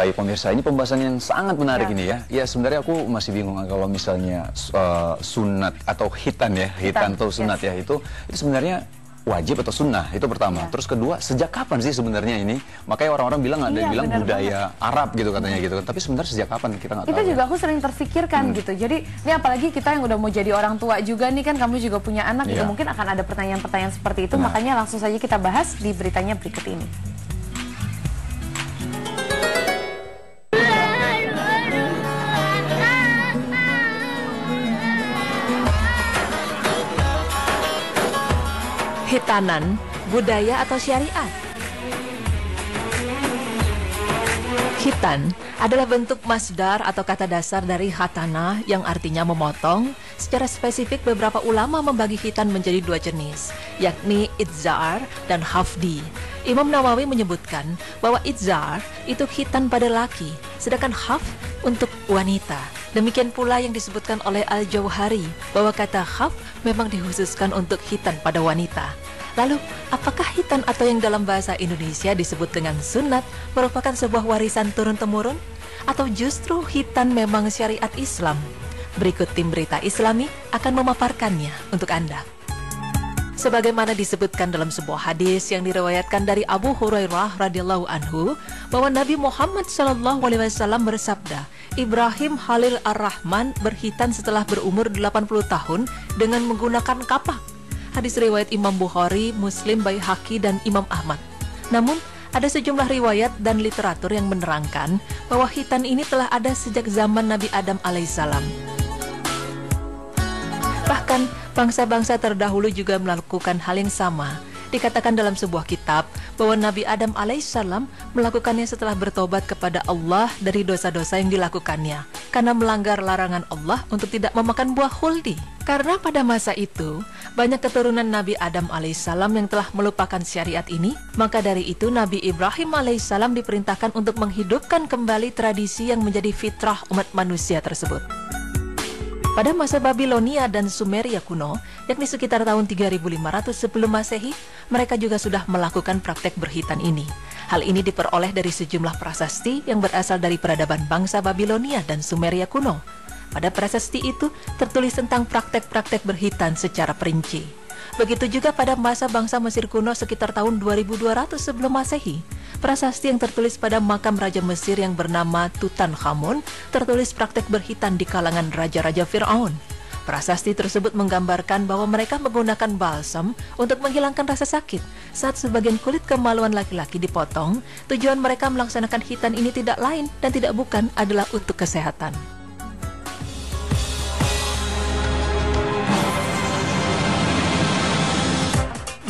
Baik pemirsa, ini pembahasan yang sangat menarik ini ya. Ya sebenarnya aku masih bingung kalau misalnya sunat atau khitan ya, khitan atau sunat ya itu sebenarnya wajib atau sunnah, itu pertama. Terus kedua, sejak kapan sih sebenarnya ini? Makanya orang-orang bilang, ada yang bilang budaya Arab gitu katanya gitu. Tapi sebenarnya sejak kapan kita nggak tahu. Itu juga aku sering terfikirkan gitu. Jadi ini apalagi kita yang udah mau jadi orang tua juga nih kan, kamu juga punya anak gitu. Mungkin akan ada pertanyaan-pertanyaan seperti itu. Makanya langsung saja kita bahas di beritanya berikut ini. Khitanan, budaya atau syariat. Khitan adalah bentuk masdar atau kata dasar dari khatana yang artinya memotong. Secara spesifik beberapa ulama membagi khitan menjadi dua jenis, yakni itzar dan hafdi. Imam Nawawi menyebutkan bahwa itzar itu khitan pada laki, sedangkan haf untuk wanita. Demikian pula yang disebutkan oleh Al-Jauhari bahwa kata khaf memang dikhususkan untuk khitan pada wanita. Lalu, apakah khitan atau yang dalam bahasa Indonesia disebut dengan sunat merupakan sebuah warisan turun-temurun? Atau justru khitan memang syariat Islam? Berikut tim berita Islami akan memaparkannya untuk Anda. Sebagaimana disebutkan dalam sebuah hadis yang diriwayatkan dari Abu Hurairah radhiyallahu anhu bahwa Nabi Muhammad SAW bersabda, Ibrahim Khalil Ar-Rahman berkhitan setelah berumur 80 tahun dengan menggunakan kapak. Hadis riwayat Imam Bukhari, Muslim, Baihaqi, dan Imam Ahmad. Namun, ada sejumlah riwayat dan literatur yang menerangkan bahwa khitan ini telah ada sejak zaman Nabi Adam alaihissalam. Bahkan, bangsa-bangsa terdahulu juga melakukan hal yang sama. Dikatakan dalam sebuah kitab bahwa Nabi Adam alaihissalam melakukannya setelah bertobat kepada Allah dari dosa-dosa yang dilakukannya, karena melanggar larangan Allah untuk tidak memakan buah khuldi. Karena pada masa itu, banyak keturunan Nabi Adam alaihissalam yang telah melupakan syariat ini, maka dari itu Nabi Ibrahim alaihissalam diperintahkan untuk menghidupkan kembali tradisi yang menjadi fitrah umat manusia tersebut. Pada masa Babilonia dan Sumeria kuno, yakni sekitar tahun 3500 sebelum Masehi, mereka juga sudah melakukan praktek berkhitan ini. Hal ini diperoleh dari sejumlah prasasti yang berasal dari peradaban bangsa Babilonia dan Sumeria kuno. Pada prasasti itu tertulis tentang praktek-praktek berkhitan secara perinci. Begitu juga pada masa bangsa Mesir kuno sekitar tahun 2200 sebelum Masehi. Prasasti yang tertulis pada makam Raja Mesir yang bernama Tutankhamun tertulis praktek berkhitan di kalangan raja-raja Fir'aun. Prasasti tersebut menggambarkan bahwa mereka menggunakan balsam untuk menghilangkan rasa sakit. Saat sebagian kulit kemaluan laki-laki dipotong, tujuan mereka melaksanakan khitan ini tidak lain dan tidak bukan adalah untuk kesehatan.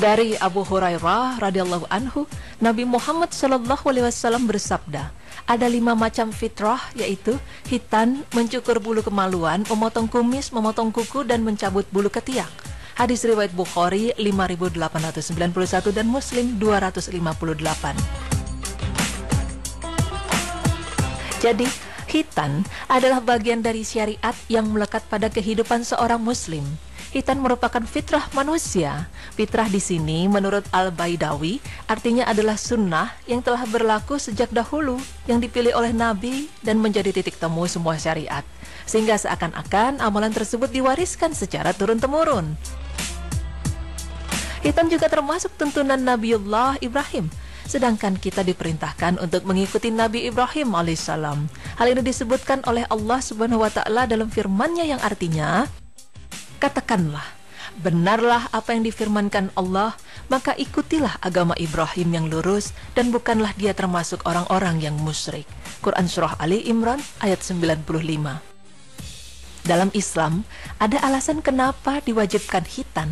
Dari Abu Hurairah radhiyallahu anhu, Nabi Muhammad SAW bersabda, ada 5 macam fitrah, yaitu khitan, mencukur bulu kemaluan, memotong kumis, memotong kuku, dan mencabut bulu ketiak. Hadis riwayat Bukhari 5891 dan Muslim 258. Jadi, khitan adalah bagian dari syariat yang melekat pada kehidupan seorang muslim. Khitan merupakan fitrah manusia. Fitrah di sini menurut Al-Baidawi artinya adalah sunnah yang telah berlaku sejak dahulu, yang dipilih oleh Nabi dan menjadi titik temu semua syariat, sehingga seakan-akan amalan tersebut diwariskan secara turun-temurun. Khitan juga termasuk tuntunan Nabiullah Ibrahim, sedangkan kita diperintahkan untuk mengikuti Nabi Ibrahim alaihissalam. Hal ini disebutkan oleh Allah Subhanahu wa Ta'ala dalam firman-Nya yang artinya, katakanlah, benarlah apa yang difirmankan Allah, maka ikutilah agama Ibrahim yang lurus dan bukanlah dia termasuk orang-orang yang musyrik. Quran Surah Ali Imran ayat 95. Dalam Islam, ada alasan kenapa diwajibkan khitan.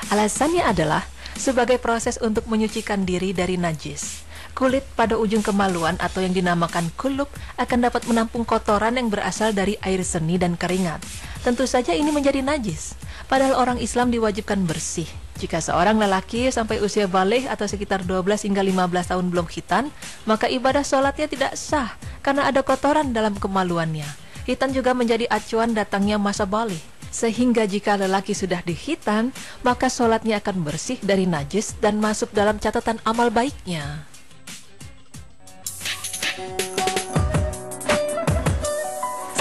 Alasannya adalah sebagai proses untuk menyucikan diri dari najis. Kulit pada ujung kemaluan atau yang dinamakan kulub akan dapat menampung kotoran yang berasal dari air seni dan keringat. Tentu saja ini menjadi najis, padahal orang Islam diwajibkan bersih. Jika seorang lelaki sampai usia baligh atau sekitar 12 hingga 15 tahun belum khitan, maka ibadah sholatnya tidak sah karena ada kotoran dalam kemaluannya. Khitan juga menjadi acuan datangnya masa baligh, sehingga jika lelaki sudah dikhitan, maka sholatnya akan bersih dari najis dan masuk dalam catatan amal baiknya.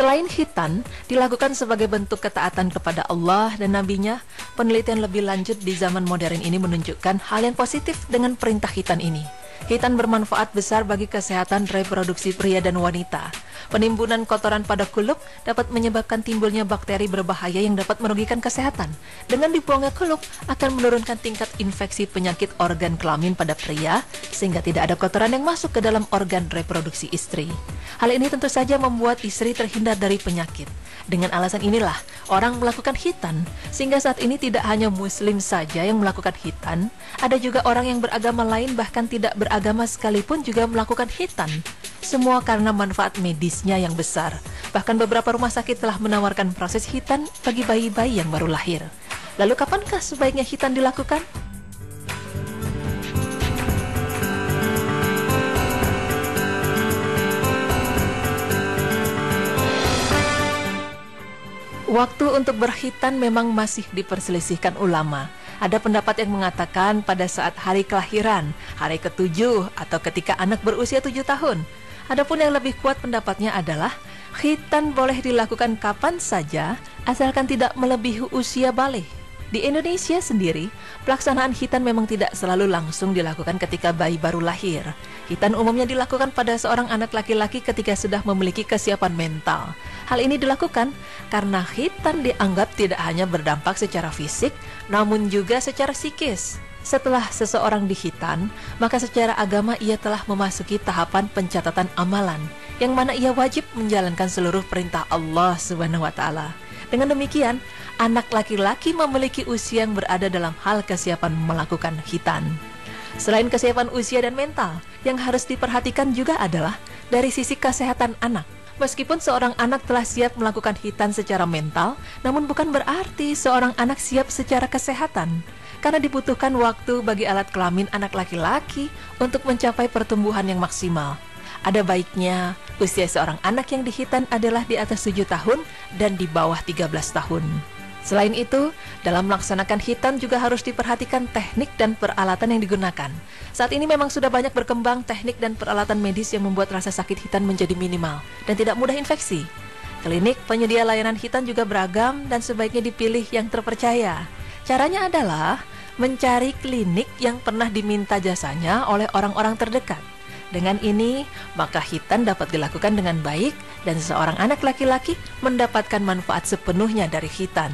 Selain khitan dilakukan sebagai bentuk ketaatan kepada Allah dan Nabi-Nya, penelitian lebih lanjut di zaman modern ini menunjukkan hal yang positif dengan perintah khitan ini. Khitan bermanfaat besar bagi kesehatan reproduksi pria dan wanita. Penimbunan kotoran pada kulup dapat menyebabkan timbulnya bakteri berbahaya yang dapat merugikan kesehatan. Dengan dibuangnya kulup akan menurunkan tingkat infeksi penyakit organ kelamin pada pria, sehingga tidak ada kotoran yang masuk ke dalam organ reproduksi istri. Hal ini tentu saja membuat istri terhindar dari penyakit. Dengan alasan inilah orang melakukan khitan, sehingga saat ini tidak hanya muslim saja yang melakukan khitan, ada juga orang yang beragama lain bahkan tidak beragama sekalipun juga melakukan khitan. Semua karena manfaat medisnya yang besar. Bahkan beberapa rumah sakit telah menawarkan proses khitan bagi bayi-bayi yang baru lahir. Lalu kapankah sebaiknya khitan dilakukan? Waktu untuk berkhitan memang masih diperselisihkan ulama. Ada pendapat yang mengatakan pada saat hari kelahiran, hari ke-7 atau ketika anak berusia 7 tahun. Adapun yang lebih kuat pendapatnya adalah khitan boleh dilakukan kapan saja asalkan tidak melebihi usia balik. Di Indonesia sendiri, pelaksanaan khitan memang tidak selalu langsung dilakukan ketika bayi baru lahir. Khitan umumnya dilakukan pada seorang anak laki-laki ketika sudah memiliki kesiapan mental. Hal ini dilakukan karena khitan dianggap tidak hanya berdampak secara fisik, namun juga secara psikis. Setelah seseorang dikhitan, maka secara agama ia telah memasuki tahapan pencatatan amalan, yang mana ia wajib menjalankan seluruh perintah Allah Subhanahu wa Ta'ala. Dengan demikian, anak laki-laki memiliki usia yang berada dalam hal kesiapan melakukan khitan. Selain kesiapan usia dan mental, yang harus diperhatikan juga adalah dari sisi kesehatan anak. Meskipun seorang anak telah siap melakukan khitan secara mental, namun bukan berarti seorang anak siap secara kesehatan. Karena dibutuhkan waktu bagi alat kelamin anak laki-laki untuk mencapai pertumbuhan yang maksimal. Ada baiknya usia seorang anak yang dikhitan adalah di atas 7 tahun dan di bawah 13 tahun. Selain itu, dalam melaksanakan khitan juga harus diperhatikan teknik dan peralatan yang digunakan. Saat ini memang sudah banyak berkembang teknik dan peralatan medis yang membuat rasa sakit khitan menjadi minimal dan tidak mudah infeksi. Klinik penyedia layanan khitan juga beragam dan sebaiknya dipilih yang terpercaya. Caranya adalah mencari klinik yang pernah diminta jasanya oleh orang-orang terdekat. Dengan ini, maka khitan dapat dilakukan dengan baik dan seorang anak laki-laki mendapatkan manfaat sepenuhnya dari khitan.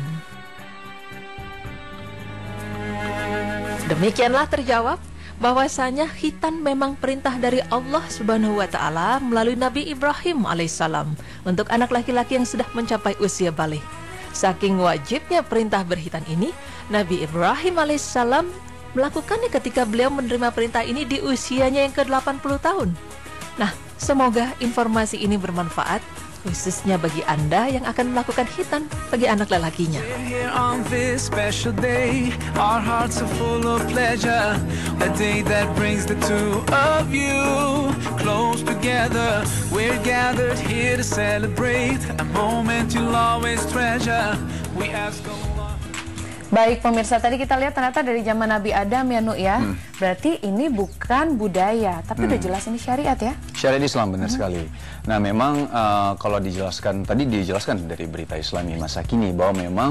Demikianlah terjawab bahwasanya khitan memang perintah dari Allah Subhanahu wa Ta'ala melalui Nabi Ibrahim alaihissalam untuk anak laki-laki yang sudah mencapai usia balik. Saking wajibnya perintah berkhitan ini, Nabi Ibrahim alaihissalam melakukannya ketika beliau menerima perintah ini di usianya yang ke-80 tahun. Nah, semoga informasi ini bermanfaat, khususnya bagi Anda yang akan melakukan khitan bagi anak lelakinya. Baik pemirsa, tadi kita lihat ternyata dari zaman Nabi Adam ya Nuk ya. Berarti ini bukan budaya, tapi udah jelas ini syariat ya. Syariat Islam, benar sekali. Nah memang kalau dijelaskan, tadi dijelaskan dari berita Islami masa kini bahwa memang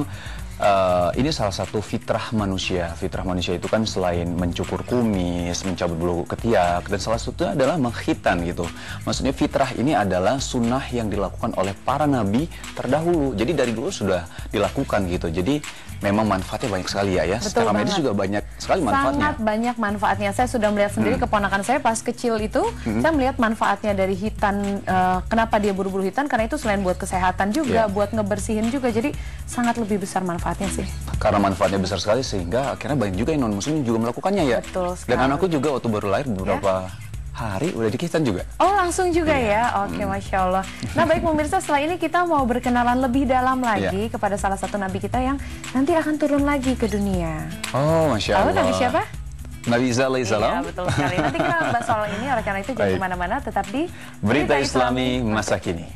ini salah satu fitrah manusia. Fitrah manusia itu kan selain mencukur kumis, mencabut bulu ketiak, dan salah satunya adalah mengkhitan gitu. Maksudnya fitrah ini adalah sunnah yang dilakukan oleh para nabi terdahulu. Jadi dari dulu sudah dilakukan gitu. Jadi memang manfaatnya banyak sekali ya. Secara medis juga banyak sekali manfaatnya. Sangat banyak manfaatnya. Saya sudah melihat sendiri keponakan saya pas kecil itu, saya melihat manfaatnya dari hitan. Kenapa dia buru-buru hitan? Karena itu selain buat kesehatan juga, buat ngebersihin juga. Jadi sangat lebih besar manfaatnya sih. Karena manfaatnya besar sekali sehingga akhirnya banyak juga yang non-muslim juga melakukannya ya. Betul sekali. Dan anakku juga waktu baru lahir beberapa hari udah dikhitan juga. Oh langsung juga ya? Oke, Masya Allah. Nah baik pemirsa, setelah ini kita mau berkenalan lebih dalam lagi kepada salah satu nabi kita yang nanti akan turun lagi ke dunia. Oh Masya Allah. Tahu nabi siapa? Nabi Isa alaihissalam. Iya betul sekali. Nanti kita bahas soal ini, oleh karena itu jangan kemana-mana, tetap di Berita Islami Masa Kini.